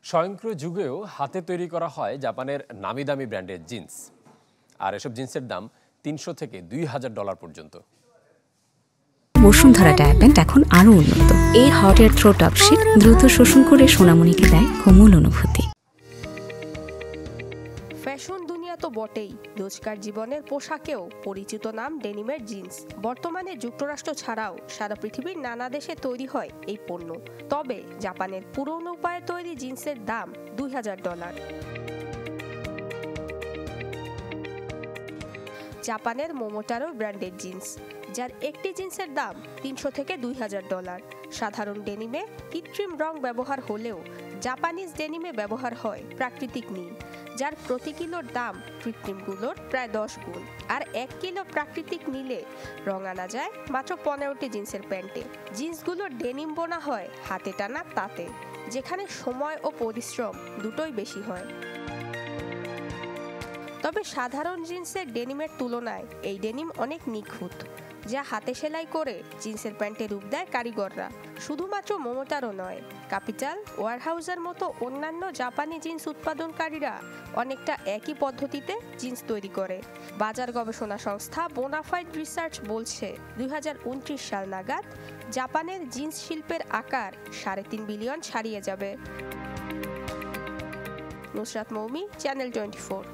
স্বয়ংক্রিয় যুগেও হাতে তৈরি করা হয় জাপানের নামি দামি ব্র্যান্ডের জিন্স। আর এসব জিন্সের দাম $300 থেকে $2000 পর্যন্ত। বসুন্ধরা ডায়াপেন্ট এখন আরো উন্নত। এই hot air throw top sheet দ্রুত শোষণ করে সোনামণিকে দেয় কোমল অনুভূতি। ফ্যাশন দুনিয়া তো বটেই, রোজকার জীবনের পোশাকেও পরিচিত নাম ডেনিমের জিন্স। বর্তমানে যুক্তরাষ্ট্র ছাড়াও সারা পৃথিবীর নানা দেশে তৈরি হয় এই পণ্য। তবে জাপানের পুরনো উপায়ে তৈরি জিন্সের দাম $2000। জাপানের মোমোটারো ব্র্যান্ডের জিন্স, যার একটি জিন্সের দাম $300 থেকে $2000। সাধারণ ডেনিমে কৃত্রিম রং ব্যবহার হলেও জাপানিজ ডেনিমে ব্যবহার হয় প্রাকৃতিক নীল, যার প্রতি কিলোর দাম কৃত্রিমগুলোর প্রায় 10 গুণ। আর 1 কিলো প্রাকৃতিক নীলে রং আনা যায় মাত্র 15টি জিন্সের প্যান্টে। জিন্সগুলোর ডেনিম বোনা হয় হাতে টানা তাঁতে, যেখানে সময় ও পরিশ্রম দুটোই বেশি হয়। তবে সাধারণ জিন্সের ডেনিমের তুলনায় এই ডেনিম অনেক নিখুঁত, যা হাতে সেলাই করে জিন্সের প্যান্টে রূপ দেয় কারিগররা। শুধুমাত্র মোমোটারো নয়, ক্যাপিটাল, ওয়ারহাউসের মতো অন্যান্য জাপানি জিন্স উৎপাদনকারীরা অনেকটা একই পদ্ধতিতে জিন্স তৈরি করে। বাজার গবেষণা সংস্থা বোনাফাইড রিসার্চ বলছে 2029 সাল নাগাদ জাপানের জিন্স শিল্পের আকার $3.5 বিলিয়ন ছাড়িয়ে যাবে। নুসরাত মৌমি, চ্যানেল 24।